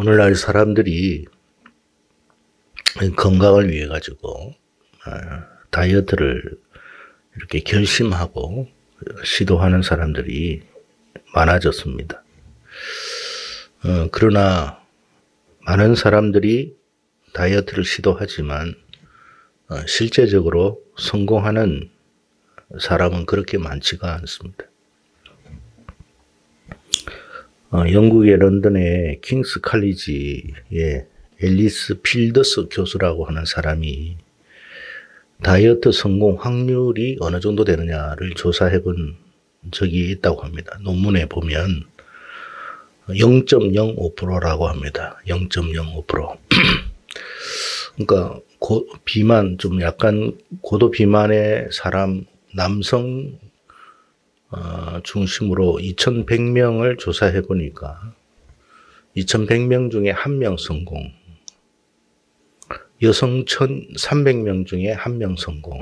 오늘날 사람들이 건강을 위해 가지고 다이어트를 이렇게 결심하고 시도하는 사람들이 많아졌습니다. 그러나 많은 사람들이 다이어트를 시도하지만 실제적으로 성공하는 사람은 그렇게 많지가 않습니다. 영국의 런던의 킹스 칼리지의 앨리스 필더스 교수라고 하는 사람이 다이어트 성공 확률이 어느 정도 되느냐를 조사해 본 적이 있다고 합니다. 논문에 보면 0.05%라고 합니다. 0.05%. 그러니까 비만, 좀 약간 고도 비만의 사람, 남성 중심으로 2,100명을 조사해 보니까 2,100명 중에 1명 성공, 여성 1,300명 중에 1명 성공.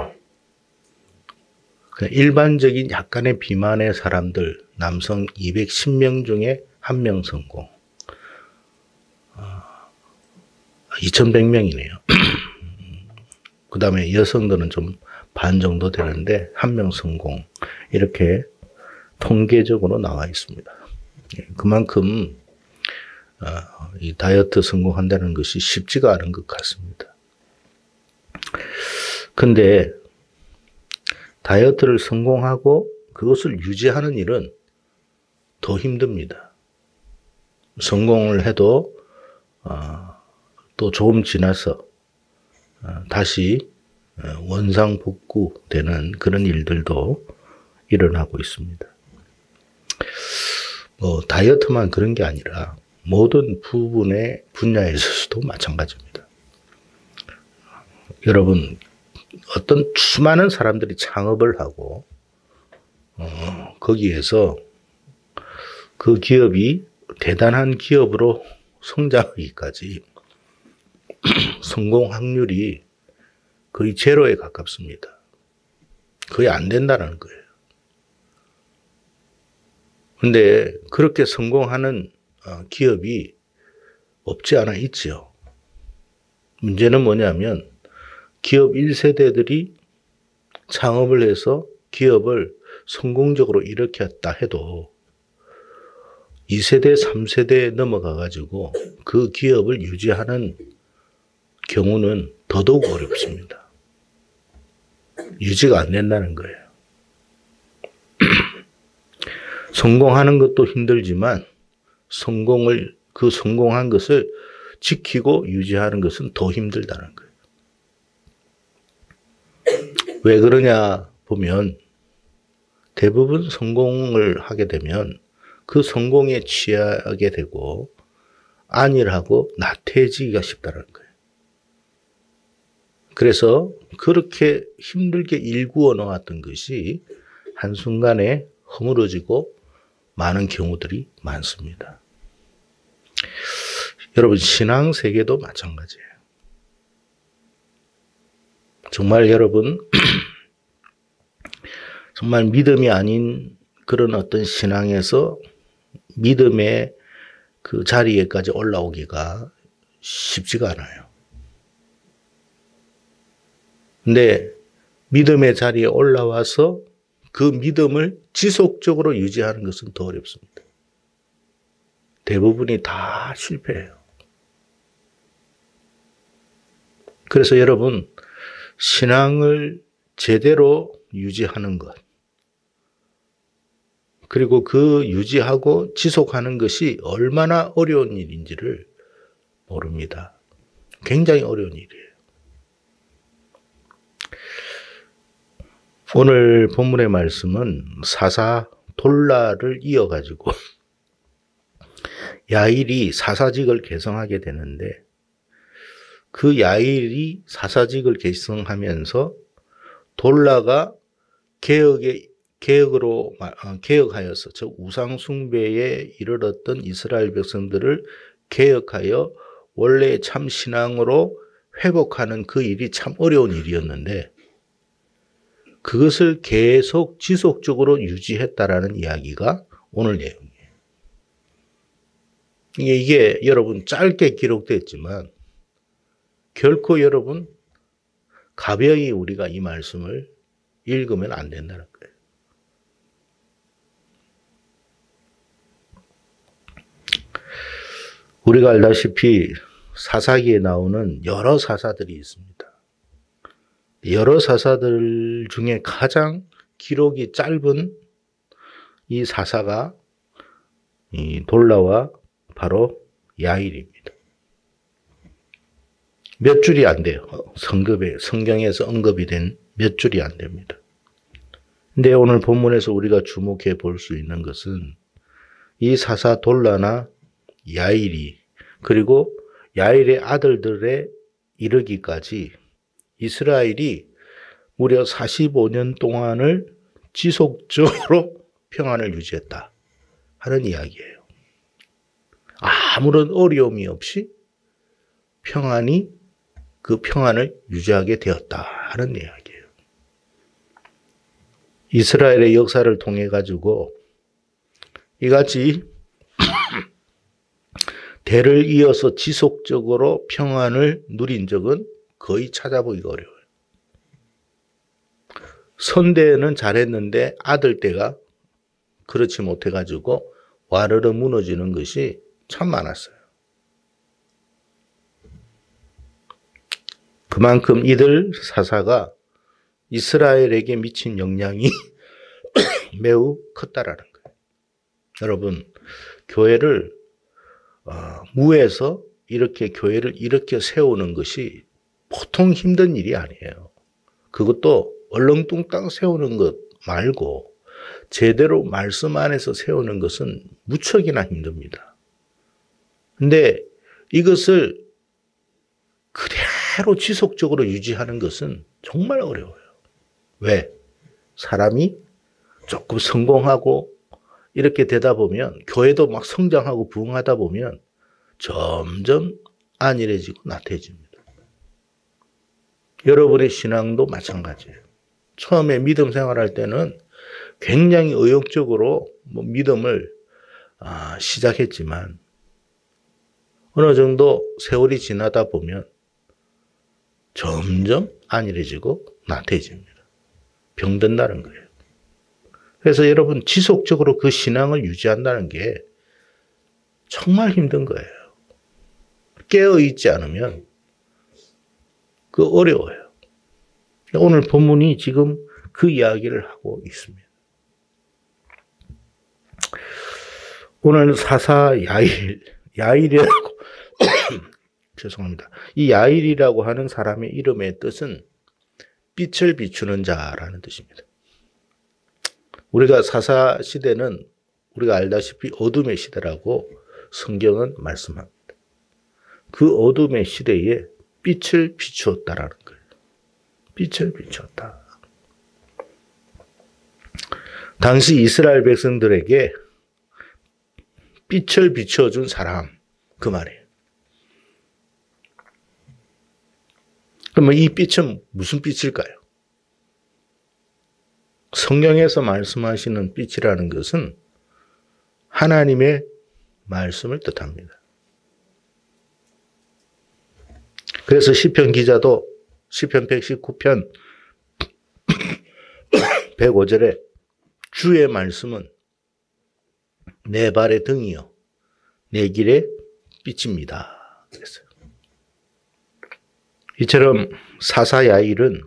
일반적인 약간의 비만의 사람들, 남성 210명 중에 1명 성공. 2,100명이네요. 그 다음에 여성들은 좀 반 정도 되는데 1명 성공. 이렇게 통계적으로 나와 있습니다. 그만큼 이 다이어트 성공한다는 것이 쉽지가 않은 것 같습니다. 근데 다이어트를 성공하고 그것을 유지하는 일은 더 힘듭니다. 성공을 해도 또 조금 지나서 다시 원상복구되는 그런 일들도 일어나고 있습니다. 다이어트만 그런 게 아니라 모든 부분의 분야에 있어서도 마찬가지입니다. 여러분, 어떤 수많은 사람들이 창업을 하고 거기에서 그 기업이 대단한 기업으로 성장하기까지 성공 확률이 거의 제로에 가깝습니다. 거의 안 된다는 거예요. 근데 그렇게 성공하는 기업이 없지 않아 있지요. 문제는 뭐냐면 기업 1세대들이 창업을 해서 기업을 성공적으로 일으켰다 해도 2세대, 3세대에 넘어가 가지고 그 기업을 유지하는 경우는 더더욱 어렵습니다. 유지가 안 된다는 거예요. 성공하는 것도 힘들지만 그 성공한 것을 지키고 유지하는 것은 더 힘들다는 거예요. 왜 그러냐 보면 대부분 성공을 하게 되면 그 성공에 취하게 되고 안일하고 나태해지기가 쉽다는 거예요. 그래서 그렇게 힘들게 일구어 놓았던 것이 한순간에 허물어지고 많은 경우들이 많습니다. 여러분, 신앙 세계도 마찬가지예요. 정말 여러분, 정말 믿음이 아닌 그런 어떤 신앙에서 믿음의 그 자리에까지 올라오기가 쉽지가 않아요. 근데 믿음의 자리에 올라와서 그 믿음을 지속적으로 유지하는 것은 더 어렵습니다. 대부분이 다 실패해요. 그래서 여러분, 신앙을 제대로 유지하는 것, 그리고 그 유지하고 지속하는 것이 얼마나 어려운 일인지를 모릅니다. 굉장히 어려운 일이에요. 오늘 본문의 말씀은 사사돌라를 이어가지고 야일이 사사직을 개성하게 되는데 그 야일이 사사직을 개성하면서 돌라가 개혁하여서 즉 우상 숭배에 이르렀던 이스라엘 백성들을 개혁하여 원래 참 신앙으로 회복하는 그 일이 참 어려운 일이었는데 그것을 계속 지속적으로 유지했다라는 이야기가 오늘 내용이에요. 이게 여러분 짧게 기록됐지만 결코 여러분 가벼이 우리가 이 말씀을 읽으면 안 된다는 거예요. 우리가 알다시피 사사기에 나오는 여러 사사들이 있습니다. 여러 사사들 중에 가장 기록이 짧은 이 사사가 이 돌라와 바로 야일입니다. 몇 줄이 안 돼요. 성경에서 언급이 된 몇 줄이 안 됩니다. 근데 오늘 본문에서 우리가 주목해 볼 수 있는 것은 이 사사 돌라나 야일이 그리고 야일의 아들들에 이르기까지 이스라엘이 무려 45년 동안을 지속적으로 평안을 유지했다 하는 이야기예요. 아무런 어려움이 없이 그 평안을 유지하게 되었다 하는 이야기예요. 이스라엘의 역사를 통해 가지고 이같이 대를 이어서 지속적으로 평안을 누린 적은 거의 찾아보기가 어려워요. 선대는 잘했는데 아들 때가 그렇지 못해가지고 와르르 무너지는 것이 참 많았어요. 그만큼 이들 사사가 이스라엘에게 미친 영향이 매우 컸다라는 거예요. 여러분, 교회를 무에서 교회를 이렇게 세우는 것이 보통 힘든 일이 아니에요. 그것도 얼렁뚱땅 세우는 것 말고 제대로 말씀 안에서 세우는 것은 무척이나 힘듭니다. 근데 이것을 그대로 지속적으로 유지하는 것은 정말 어려워요. 왜? 사람이 조금 성공하고 이렇게 되다 보면 교회도 막 성장하고 부흥하다 보면 점점 안일해지고 나태해집니다. 여러분의 신앙도 마찬가지예요. 처음에 믿음 생활할 때는 굉장히 의욕적으로 믿음을 시작했지만 어느 정도 세월이 지나다 보면 점점 안일해지고 나태해집니다. 병든다는 거예요. 그래서 여러분 지속적으로 그 신앙을 유지한다는 게 정말 힘든 거예요. 깨어있지 않으면 그 어려워요. 오늘 본문이 지금 그 이야기를 하고 있습니다. 오늘 사사 야일이라고 죄송합니다. 이 야일이라고 하는 사람의 이름의 뜻은 빛을 비추는 자라는 뜻입니다. 우리가 사사 시대는 우리가 알다시피 어둠의 시대라고 성경은 말씀합니다. 그 어둠의 시대에 빛을 비추었다라는 거예요. 빛을 비추었다. 당시 이스라엘 백성들에게 빛을 비춰준 사람, 그 말이에요. 그러면 이 빛은 무슨 빛일까요? 성경에서 말씀하시는 빛이라는 것은 하나님의 말씀을 뜻합니다. 그래서 시편 기자도 시편 119편 105절에 주의 말씀은 내 발의 등이요 내 길의 빛입니다. 그랬어요. 이처럼 사사 야일은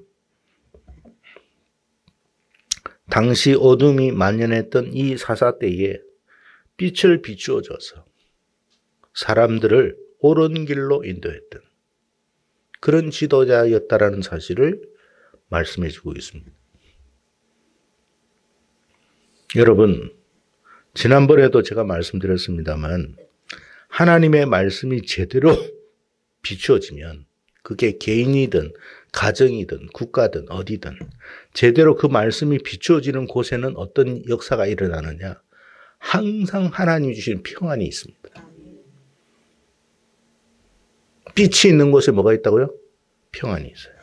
당시 어둠이 만연했던 이 사사 때에 빛을 비추어줘서 사람들을 옳은 길로 인도했던 그런 지도자였다라는 사실을 말씀해 주고 있습니다. 여러분, 지난번에도 제가 말씀드렸습니다만 하나님의 말씀이 제대로 비추어지면 그게 개인이든 가정이든 국가든 어디든 제대로 그 말씀이 비추어지는 곳에는 어떤 역사가 일어나느냐? 항상 하나님이 주신 평안이 있습니다. 빛이 있는 곳에 뭐가 있다고요? 평안이 있어요.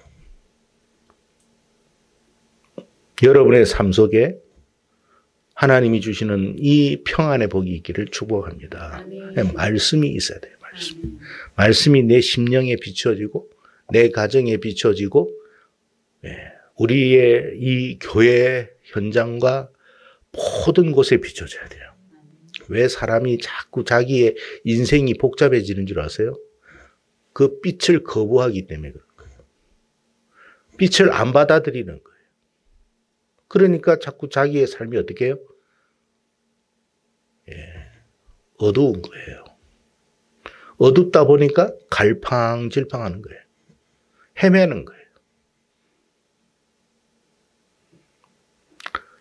여러분의 삶 속에 하나님이 주시는 이 평안의 복이 있기를 축복합니다. 아멘. 말씀이 있어야 돼요. 말씀. 아멘. 말씀이 내 심령에 비춰지고 내 가정에 비춰지고 우리의 이 교회 현장과 모든 곳에 비춰져야 돼요. 왜 사람이 자꾸 자기의 인생이 복잡해지는 줄 아세요? 그 빛을 거부하기 때문에 그런 거예요. 빛을 안 받아들이는 거예요. 그러니까 자꾸 자기의 삶이 어떻게 해요? 어두운 거예요. 어둡다 보니까 갈팡질팡하는 거예요. 헤매는 거예요.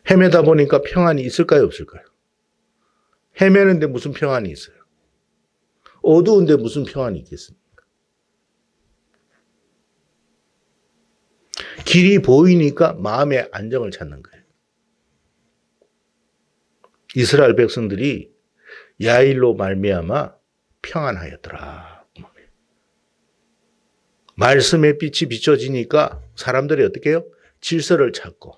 헤매다 보니까 평안이 있을까요, 없을까요? 헤매는데 무슨 평안이 있어요? 어두운데 무슨 평안이 있겠습니까? 길이 보이니까 마음의 안정을 찾는 거예요. 이스라엘 백성들이 야일로 말미암아 평안하였더라. 말씀의 빛이 비춰지니까 사람들이 어떻게 해요? 질서를 찾고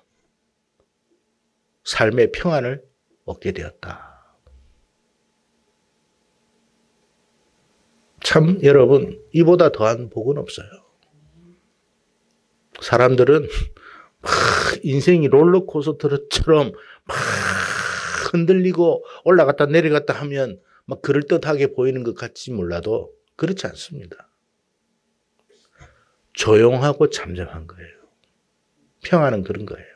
삶의 평안을 얻게 되었다. 참 여러분, 이보다 더한 복은 없어요. 사람들은 막 인생이 롤러코스터처럼 막 흔들리고 올라갔다 내려갔다 하면 막 그럴듯하게 보이는 것 같지 몰라도 그렇지 않습니다. 조용하고 잠잠한 거예요. 평안은 그런 거예요.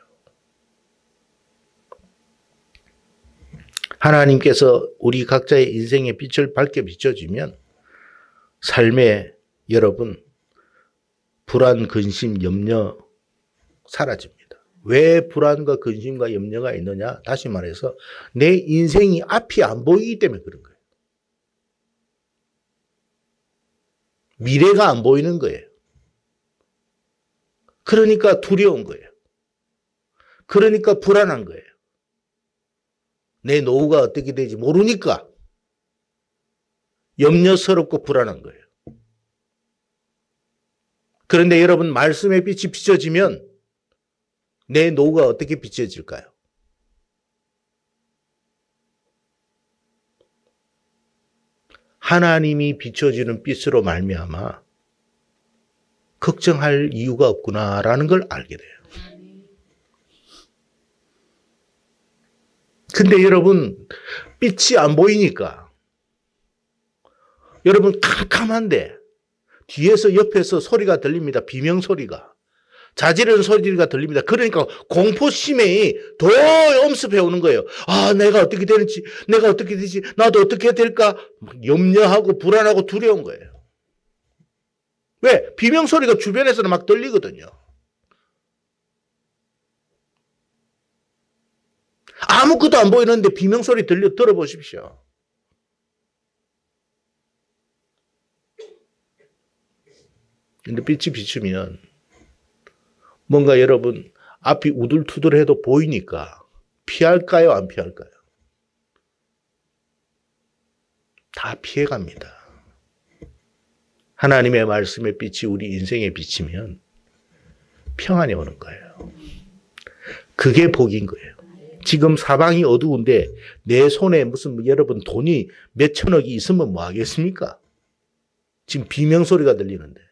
하나님께서 우리 각자의 인생의 빛을 밝게 비춰주면 삶에 여러분 불안, 근심, 염려 사라집니다. 왜 불안과 근심과 염려가 있느냐? 다시 말해서 내 인생이 앞이 안 보이기 때문에 그런 거예요. 미래가 안 보이는 거예요. 그러니까 두려운 거예요. 그러니까 불안한 거예요. 내 노후가 어떻게 될지 모르니까 염려스럽고 불안한 거예요. 그런데 여러분 말씀의 빛이 비춰지면 내 노후가 어떻게 비춰질까요? 하나님이 비춰주는 빛으로 말미암아 걱정할 이유가 없구나라는 걸 알게 돼요. 근데 여러분 빛이 안 보이니까 여러분 캄캄한데 뒤에서 옆에서 소리가 들립니다. 비명소리가. 자지르는 소리가 들립니다. 그러니까 공포심이 더 엄습해 오는 거예요. 아, 내가 어떻게 되는지, 내가 어떻게 되지, 나도 어떻게 될까? 염려하고 불안하고 두려운 거예요. 왜? 비명소리가 주변에서는 막 들리거든요. 아무것도 안 보이는데 비명소리 들어보십시오. 근데 빛이 비추면 뭔가 여러분 앞이 우둘투둘해도 보이니까 피할까요? 안 피할까요? 다 피해갑니다. 하나님의 말씀의 빛이 우리 인생에 비치면 평안이 오는 거예요. 그게 복인 거예요. 지금 사방이 어두운데 내 손에 무슨 여러분 돈이 몇 천억이 있으면 뭐 하겠습니까? 지금 비명소리가 들리는데.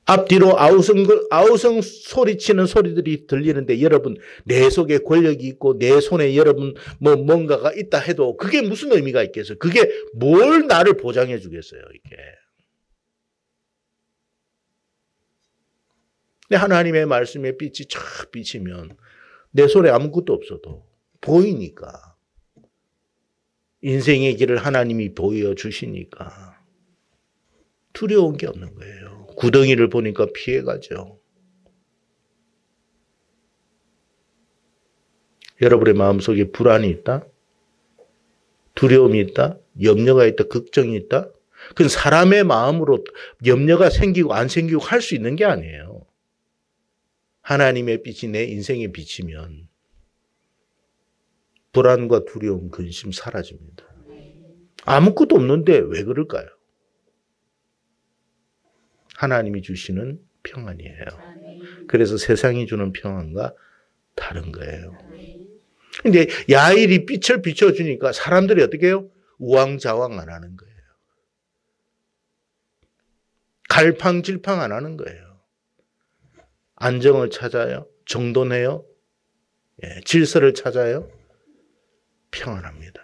앞뒤로 아우성 소리치는 소리들이 들리는데 여러분 내 속에 권력이 있고 내 손에 여러분 뭔가가 있다 해도 그게 무슨 의미가 있겠어요? 그게 뭘 나를 보장해 주겠어요? 이게. 근데 하나님의 말씀에 빛이 촥 비치면 내 손에 아무것도 없어도 보이니까 인생의 길을 하나님이 보여주시니까 두려운 게 없는 거예요. 구덩이를 보니까 피해가죠. 여러분의 마음속에 불안이 있다? 두려움이 있다? 염려가 있다? 걱정이 있다? 그건 사람의 마음으로 염려가 생기고 안 생기고 할 수 있는 게 아니에요. 하나님의 빛이 내 인생에 비치면 불안과 두려움, 근심 사라집니다. 아무것도 없는데 왜 그럴까요? 하나님이 주시는 평안이에요. 그래서 세상이 주는 평안과 다른 거예요. 근데 야일이 빛을 비춰주니까 사람들이 어떻게 해요? 우왕좌왕 안 하는 거예요. 갈팡질팡 안 하는 거예요. 안정을 찾아요. 정돈해요. 예, 질서를 찾아요. 평안합니다.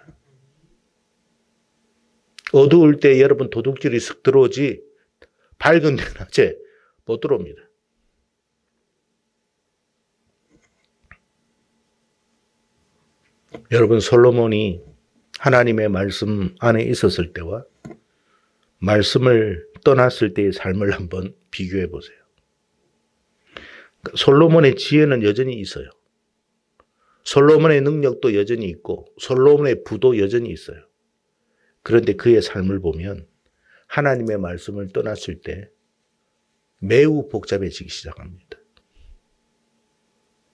어두울 때 여러분 도둑질이 쓱 들어오지 밝은 데 낮에 못 들어옵니다. 여러분 솔로몬이 하나님의 말씀 안에 있었을 때와 말씀을 떠났을 때의 삶을 한번 비교해 보세요. 솔로몬의 지혜는 여전히 있어요. 솔로몬의 능력도 여전히 있고 솔로몬의 부도 여전히 있어요. 그런데 그의 삶을 보면 하나님의 말씀을 떠났을 때 매우 복잡해지기 시작합니다.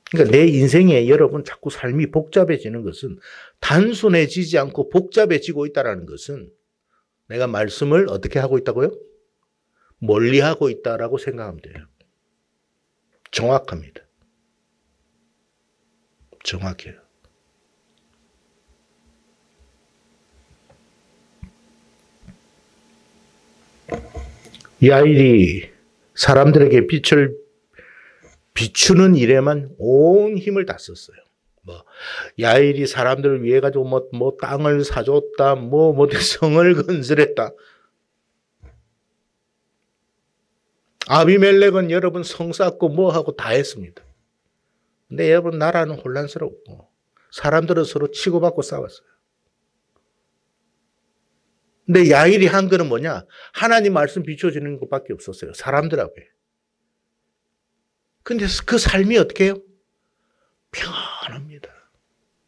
그러니까 내 인생에 여러분 자꾸 삶이 복잡해지는 것은 단순해지지 않고 복잡해지고 있다는 것은 내가 말씀을 어떻게 하고 있다고요? 멀리하고 있다라고 생각하면 돼요. 정확합니다. 정확해요. 야일이 사람들에게 빛을 비추는 일에만 온 힘을 다 썼어요. 야일이 사람들을 위해 가지고 뭐 땅을 사줬다, 뭐 성을 건설했다. 아비멜렉은 여러분 성 쌓고 뭐 하고 다 했습니다. 근데 여러분 나라는 혼란스럽고 사람들은 서로 치고받고 싸웠어요. 근데 야일이 한 거는 뭐냐? 하나님 말씀 비춰주는 것밖에 없었어요. 사람들 앞에. 근데 그 삶이 어떻게 해요? 평안합니다.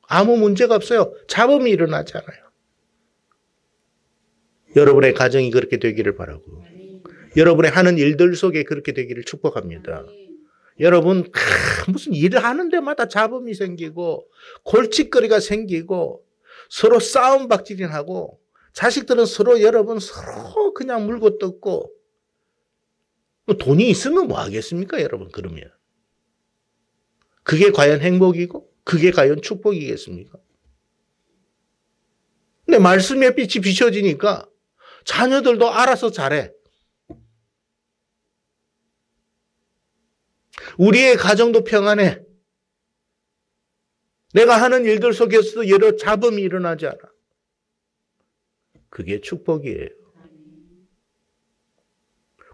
아무 문제가 없어요. 잡음이 일어나지 않아요. 여러분의 가정이 그렇게 되기를 바라고 여러분의 하는 일들 속에 그렇게 되기를 축복합니다. 여러분 무슨 일을 하는 데마다 잡음이 생기고 골칫거리가 생기고 서로 싸움 박질이하고 자식들은 여러분 서로 그냥 물고 뜯고 돈이 있으면 뭐 하겠습니까 여러분 그러면. 그게 과연 행복이고 그게 과연 축복이겠습니까? 근데 말씀의 빛이 비춰지니까 자녀들도 알아서 잘해. 우리의 가정도 평안해. 내가 하는 일들 속에서도 여러 잡음이 일어나지 않아. 그게 축복이에요.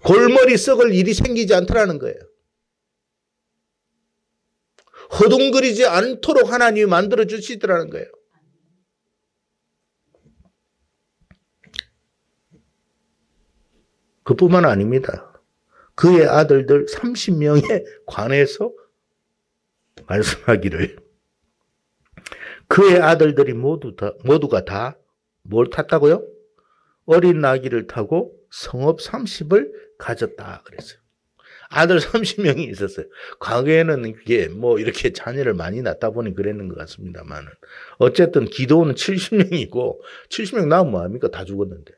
골머리 썩을 일이 생기지 않더라는 거예요. 허둥거리지 않도록 하나님이 만들어 주시더라는 거예요. 그뿐만 아닙니다. 그의 아들들 30명에 관해서 말씀하기를 그의 아들들이 모두가 다 뭘 탔다고요? 어린 나귀를 타고 성읍 30을 가졌다 그랬어요. 아들 30명이 있었어요. 과거에는 이게 이렇게 자녀를 많이 낳다 보니 그랬는 것 같습니다만 어쨌든 기도는 70명이고 70명 낳으면 뭐합니까? 다 죽었는데.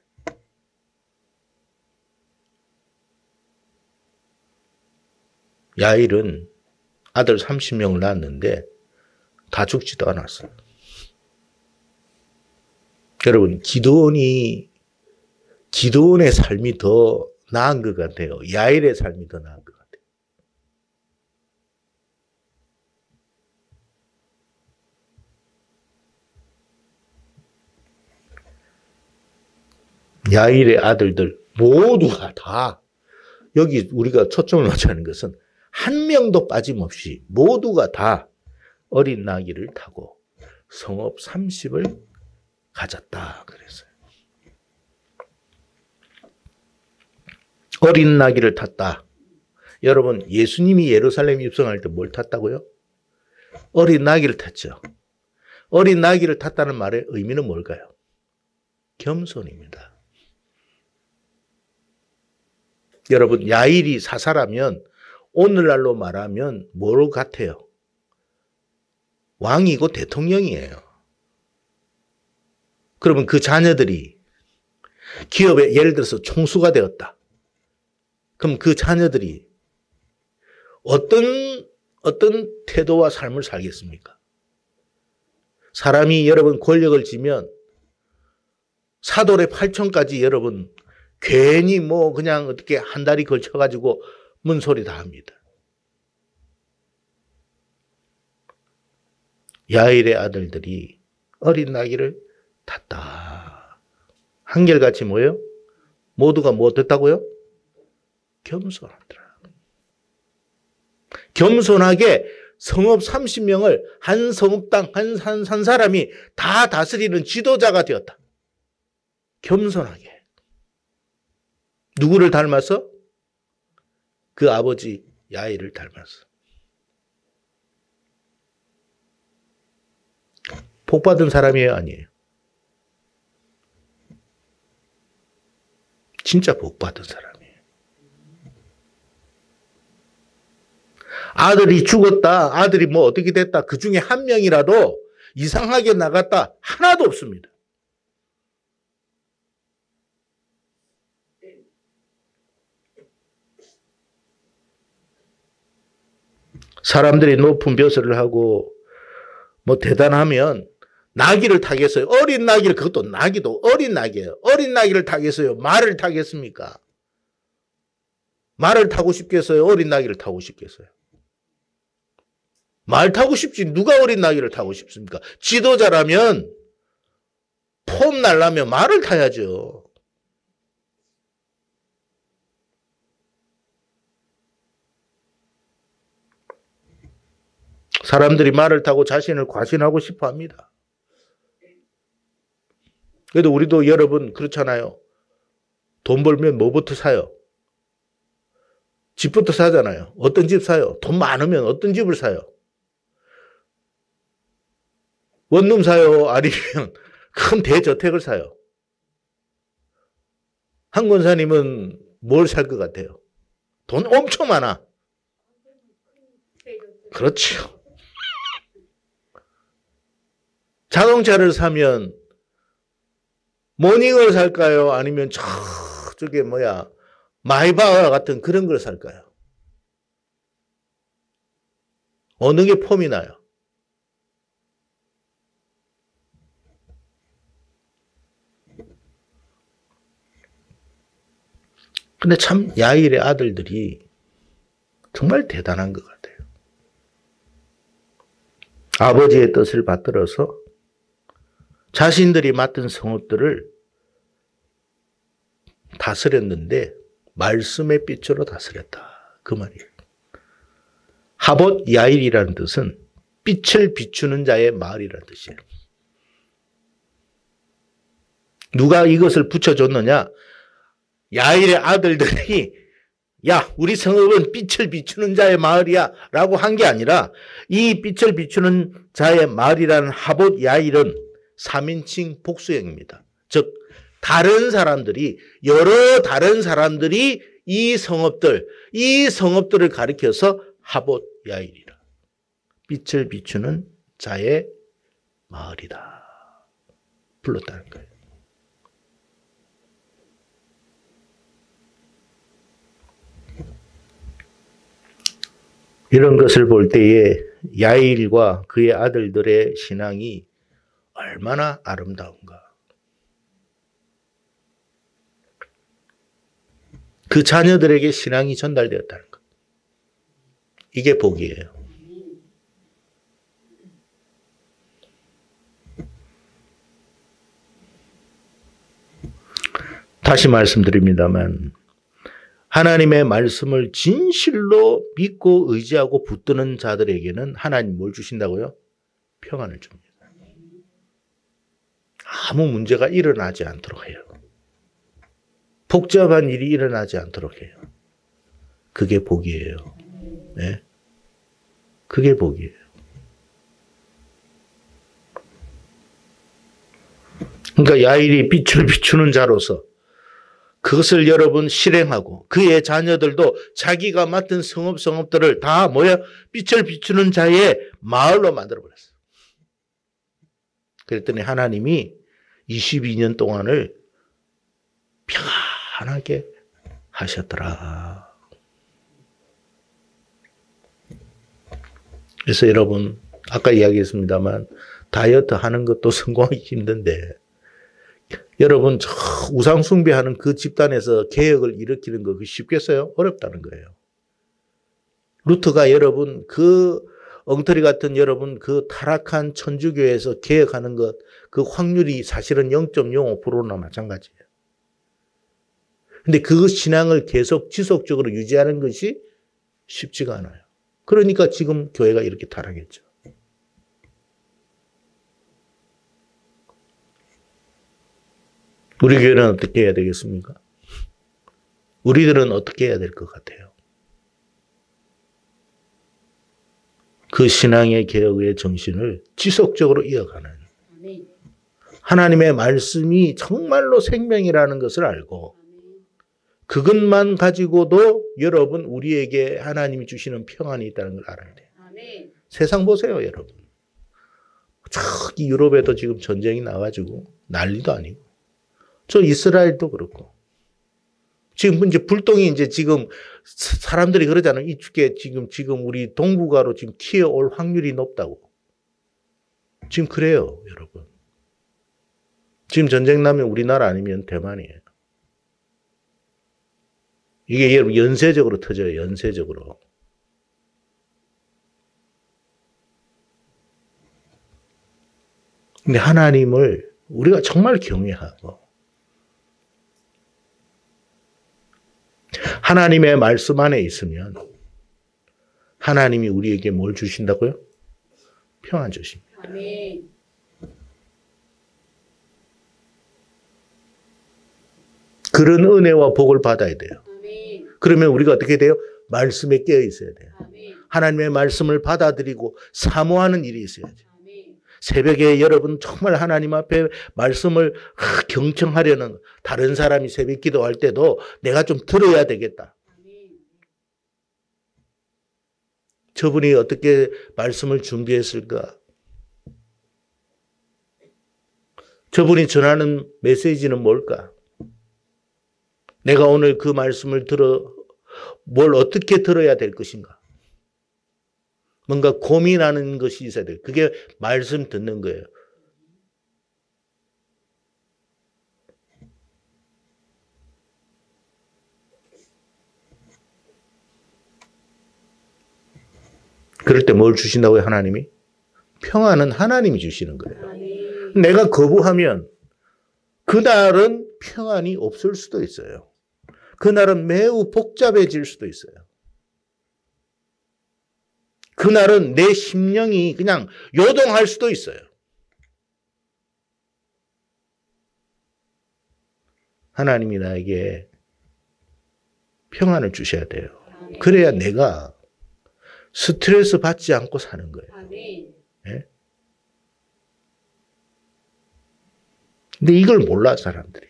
야일은 아들 30명을 낳았는데 다 죽지도 않았어요. 여러분 기드온의 삶이 더 나은 것 같아요. 야일의 삶이 더 나은 것 같아요. 야일의 아들들 모두가 다 여기 우리가 초점을 맞추는 것은 한 명도 빠짐없이 모두가 다 어린 나귀를 타고 성읍 30을 가졌다 그랬어요. 어린 나귀를 탔다. 여러분 예수님이 예루살렘 입성할 때 뭘 탔다고요? 어린 나귀를 탔죠. 어린 나귀를 탔다는 말의 의미는 뭘까요? 겸손입니다. 여러분 야일이 사사라면 오늘날로 말하면 뭘 같아요? 왕이고 대통령이에요. 그러면 그 자녀들이 기업에 예를 들어서 총수가 되었다. 그럼 그 자녀들이 어떤 태도와 삶을 살겠습니까? 사람이 여러분 권력을 쥐면 사돌의 8천까지 여러분 괜히 뭐 그냥 어떻게 한 다리 걸쳐가지고 문소리 다 합니다. 야일의 아들들이 어린 나귀를 탔다. 한결같이 뭐예요? 모두가 뭐 됐다고요? 겸손하더라. 겸손하게 성읍 30명을 한 성읍당 한 사람이 다 다스리는 지도자가 되었다. 겸손하게. 누구를 닮았어? 그 아버지 야일을 닮았어. 복받은 사람이에요? 아니에요? 진짜 복받은 사람이에요. 아들이 죽었다, 아들이 뭐 어떻게 됐다, 그 중에 한 명이라도 이상하게 나갔다, 하나도 없습니다. 사람들이 높은 벼슬을 하고 뭐 대단하면 나귀를 타겠어요? 어린 나귀를, 그것도 나귀도 어린 나귀예요. 어린 나귀를 타겠어요? 말을 타겠습니까? 말을 타고 싶겠어요? 어린 나귀를 타고 싶겠어요? 말 타고 싶지 누가 어린 나귀를 타고 싶습니까? 지도자라면 폼 날라면 말을 타야죠. 사람들이 말을 타고 자신을 과신하고 싶어 합니다. 그래도 우리도 여러분 그렇잖아요. 돈 벌면 뭐부터 사요? 집부터 사잖아요. 어떤 집 사요? 돈 많으면 어떤 집을 사요? 원룸 사요? 아니면 큰 대저택을 사요? 한 권사님은 뭘 살 것 같아요? 돈 엄청 많아. 그렇죠. 자동차를 사면 모닝을 살까요? 아니면 저게 뭐야 마이바흐 같은 그런 걸 살까요? 어느 게 폼이 나요? 근데 참 야일의 아들들이 정말 대단한 것 같아요. 아버지의 뜻을 받들어서 자신들이 맡은 성읍들을 다스렸는데 말씀의 빛으로 다스렸다. 그 말이에요. 하봇 야일이라는 뜻은 빛을 비추는 자의 마을이라는 뜻이에요. 누가 이것을 붙여줬느냐? 야일의 아들들이 야, 우리 성읍은 빛을 비추는 자의 마을이야 라고 한 게 아니라 이 빛을 비추는 자의 마을이라는 하봇 야일은 3인칭 복수형입니다. 즉 다른 사람들이 여러 다른 사람들이 이 성읍들을 가리켜서 하봇 야일이라. 빛을 비추는 자의 마을이다. 불렀다는 거예요. 이런 것을 볼 때에 야일과 그의 아들들의 신앙이 얼마나 아름다운가. 그 자녀들에게 신앙이 전달되었다는 것. 이게 복이에요. 다시 말씀드립니다만 하나님의 말씀을 진실로 믿고 의지하고 붙드는 자들에게는 하나님 뭘 주신다고요? 평안을 줍니다. 아무 문제가 일어나지 않도록 해요. 복잡한 일이 일어나지 않도록 해요. 그게 복이에요. 네? 그게 복이에요. 그러니까 야일이 빛을 비추는 자로서 그것을 여러분 실행하고 그의 자녀들도 자기가 맡은 성읍들을 다 빛을 비추는 자의 마을로 만들어버렸어요. 그랬더니 하나님이 22년 동안을 평안하게 하셨더라. 그래서 여러분 아까 이야기했습니다만 다이어트 하는 것도 성공하기 힘든데 여러분 저 우상 숭배하는 그 집단에서 개혁을 일으키는 거 쉽겠어요? 어렵다는 거예요. 루터가 여러분 그 엉터리 같은 여러분 그 타락한 천주교에서 개혁하는 것 그 확률이 사실은 0.05%나 마찬가지예요. 근데 그 신앙을 계속 지속적으로 유지하는 것이 쉽지가 않아요. 그러니까 지금 교회가 이렇게 타락했죠. 우리 교회는 어떻게 해야 되겠습니까? 우리들은 어떻게 해야 될 것 같아요? 그 신앙의 개혁의 정신을 지속적으로 이어가는 하나님의 말씀이 정말로 생명이라는 것을 알고 그것만 가지고도 여러분 우리에게 하나님이 주시는 평안이 있다는 걸 알아야 돼요. 세상 보세요 여러분. 저기 유럽에도 지금 전쟁이 나가지고 난리도 아니고 저 이스라엘도 그렇고 지금 이제 불똥이 이제 지금 사람들이 그러잖아요. 이쪽에 지금 우리 동북아로 지금 튀어올 확률이 높다고. 지금 그래요, 여러분. 지금 전쟁 나면 우리나라 아니면 대만이에요. 이게 여러분 연쇄적으로 터져요, 연쇄적으로. 근데 하나님을 우리가 정말 경외하고 하나님의 말씀 안에 있으면 하나님이 우리에게 뭘 주신다고요? 평안 주십니다. 아멘. 그런 은혜와 복을 받아야 돼요. 아멘. 그러면 우리가 어떻게 돼요? 말씀에 깨어 있어야 돼요. 아멘. 하나님의 말씀을 받아들이고 사모하는 일이 있어야죠. 아멘. 새벽에 여러분 정말 하나님 앞에 말씀을 경청하려는 다른 사람이 새벽 기도할 때도 내가 좀 들어야 되겠다. 저분이 어떻게 말씀을 준비했을까? 저분이 전하는 메시지는 뭘까? 내가 오늘 그 말씀을 뭘 어떻게 들어야 될 것인가? 뭔가 고민하는 것이 있어야 돼요. 그게 말씀 듣는 거예요. 그럴 때 뭘 주신다고요, 하나님이? 평안은 하나님이 주시는 거예요. 내가 거부하면 그날은 평안이 없을 수도 있어요. 그날은 매우 복잡해질 수도 있어요. 그날은 내 심령이 그냥 요동할 수도 있어요. 하나님이 나에게 평안을 주셔야 돼요. 그래야 내가 스트레스 받지 않고 사는 거예요. 네? 근데 이걸 몰라 사람들이.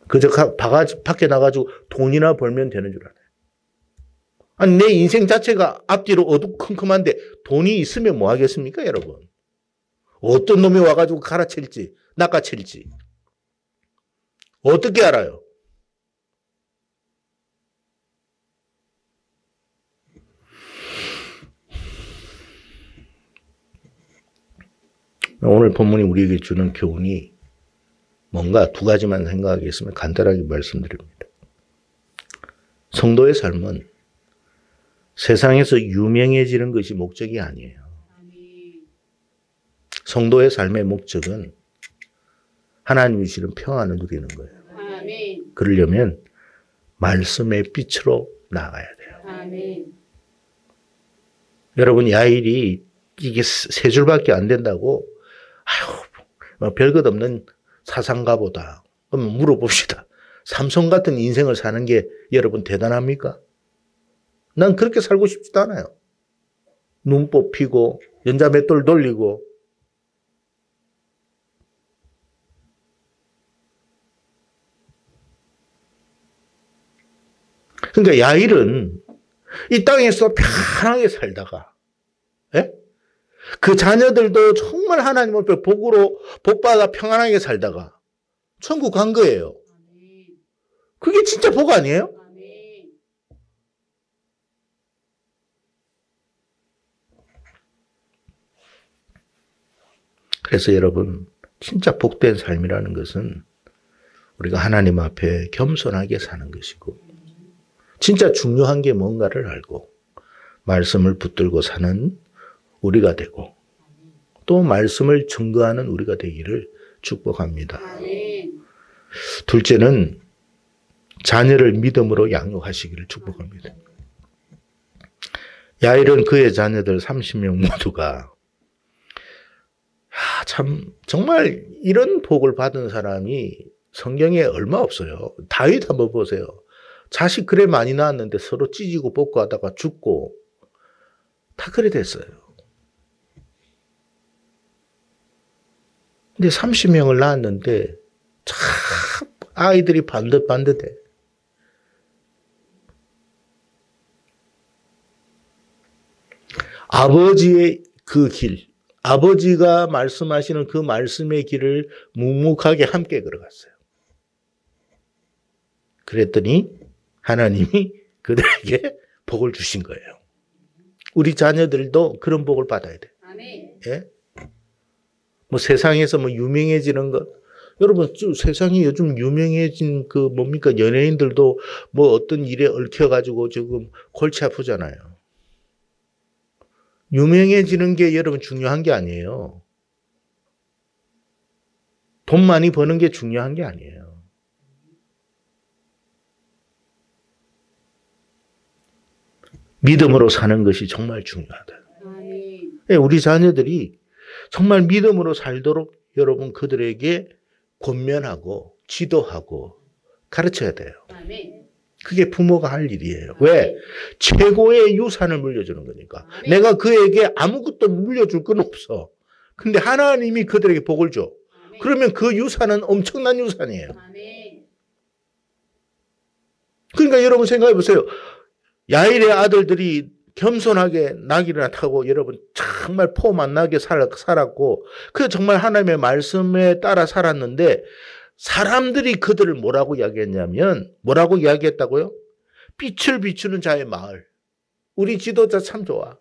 그저 밖에 나가지고 돈이나 벌면 되는 줄 알아요. 아니 내 인생 자체가 앞뒤로 어두컴컴한데 돈이 있으면 뭐 하겠습니까 여러분. 어떤 놈이 와가지고 갈아칠지 낚아칠지 어떻게 알아요? 오늘 본문이 우리에게 주는 교훈이 뭔가 두 가지만 생각하겠으면 간단하게 말씀드립니다. 성도의 삶은 세상에서 유명해지는 것이 목적이 아니에요. 성도의 삶의 목적은 하나님이 주시는 평안을 누리는 거예요. 그러려면 말씀의 빛으로 나가야 돼요. 여러분 야일이 이게 세 줄밖에 안 된다고 아유 별것 없는 사상가보다 그럼 물어봅시다. 삼손 같은 인생을 사는 게 여러분 대단합니까? 난 그렇게 살고 싶지도 않아요. 눈 뽑히고 연자 맷돌 돌리고 그러니까 야일은 이 땅에서 편하게 살다가 예? 그 자녀들도 정말 하나님 앞에 복받아 평안하게 살다가 천국 간 거예요. 그게 진짜 복 아니에요? 그래서 여러분, 진짜 복된 삶이라는 것은 우리가 하나님 앞에 겸손하게 사는 것이고, 진짜 중요한 게 뭔가를 알고 말씀을 붙들고 사는 우리가 되고, 또 말씀을 증거하는 우리가 되기를 축복합니다. 둘째는 자녀를 믿음으로 양육하시기를 축복합니다. 야일은 그의 자녀들 30명 모두가 참 정말 이런 복을 받은 사람이 성경에 얼마 없어요. 다윗 한번 보세요. 자식 그래 많이 낳았는데 서로 찢고 뽑고 하다가 죽고 다 그래 됐어요. 근데 30명을 낳았는데 참 아이들이 반듯반듯해. 아버지의 그 길, 아버지가 말씀하시는 그 말씀의 길을 묵묵하게 함께 걸어갔어요. 그랬더니 하나님이 그들에게 복을 주신 거예요. 우리 자녀들도 그런 복을 받아야 돼. 예? 뭐 세상에서 뭐 유명해지는 것, 여러분 세상에 요즘 유명해진 그 뭡니까 연예인들도 뭐 어떤 일에 얽혀가지고 지금 골치 아프잖아요. 유명해지는 게 여러분 중요한 게 아니에요. 돈 많이 버는 게 중요한 게 아니에요. 믿음으로 사는 것이 정말 중요하다. 우리 자녀들이 정말 믿음으로 살도록 여러분 그들에게 권면하고 지도하고 가르쳐야 돼요. 그게 부모가 할 일이에요. 왜? 최고의 유산을 물려주는 거니까. 내가 그에게 아무것도 물려줄 건 없어. 근데 하나님이 그들에게 복을 줘. 그러면 그 유산은 엄청난 유산이에요. 그러니까 여러분 생각해 보세요. 야일의 아들들이 겸손하게 나귀를 타고 여러분 정말 포 만나게 살았고 그 정말 하나님의 말씀에 따라 살았는데 사람들이 그들을 뭐라고 이야기했냐면 뭐라고 이야기했다고요? 빛을 비추는 자의 마을. 우리 지도자 참 좋아.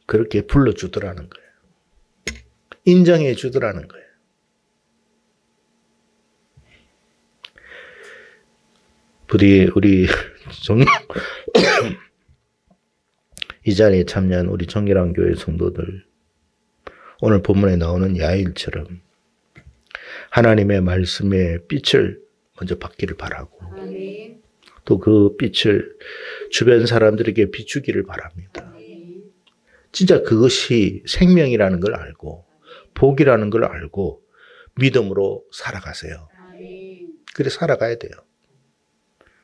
그렇게 불러주더라는 거예요. 인정해 주더라는 거예요. 우리 이 자리에 참여한 우리 정결한 교회 성도들 오늘 본문에 나오는 야일처럼 하나님의 말씀의 빛을 먼저 받기를 바라고 또 그 빛을 주변 사람들에게 비추기를 바랍니다. 진짜 그것이 생명이라는 걸 알고 복이라는 걸 알고 믿음으로 살아가세요. 그래 살아가야 돼요.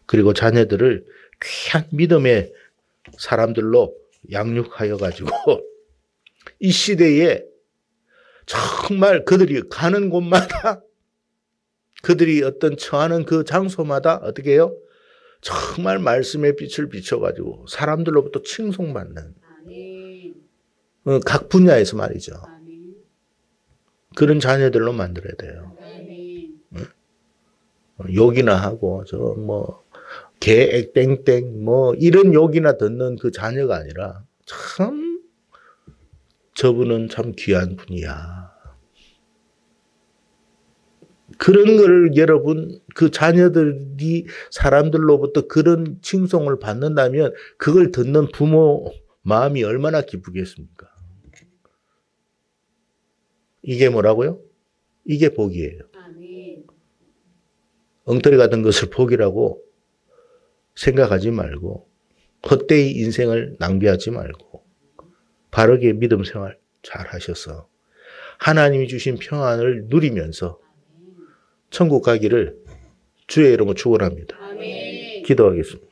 그리고 자녀들을 귀한 믿음의 사람들로 양육하여 가지고 이 시대에 정말 그들이 가는 곳마다 그들이 어떤 처하는 그 장소마다 어떻게 해요? 정말 말씀의 빛을 비춰가지고 사람들로부터 칭송받는 각 분야에서 말이죠. 그런 자녀들로 만들어야 돼요. 욕이나 하고 개 땡땡 이런 욕이나 듣는 그 자녀가 아니라 참 저분은 참 귀한 분이야. 그런 걸 여러분 그 자녀들이 사람들로부터 그런 칭송을 받는다면 그걸 듣는 부모 마음이 얼마나 기쁘겠습니까? 이게 뭐라고요? 이게 복이에요. 엉터리 같은 것을 복이라고 생각하지 말고 헛되이 인생을 낭비하지 말고 바르게 믿음 생활 잘 하셔서 하나님이 주신 평안을 누리면서 천국 가기를 주의 이름으로 축원합니다. 기도하겠습니다.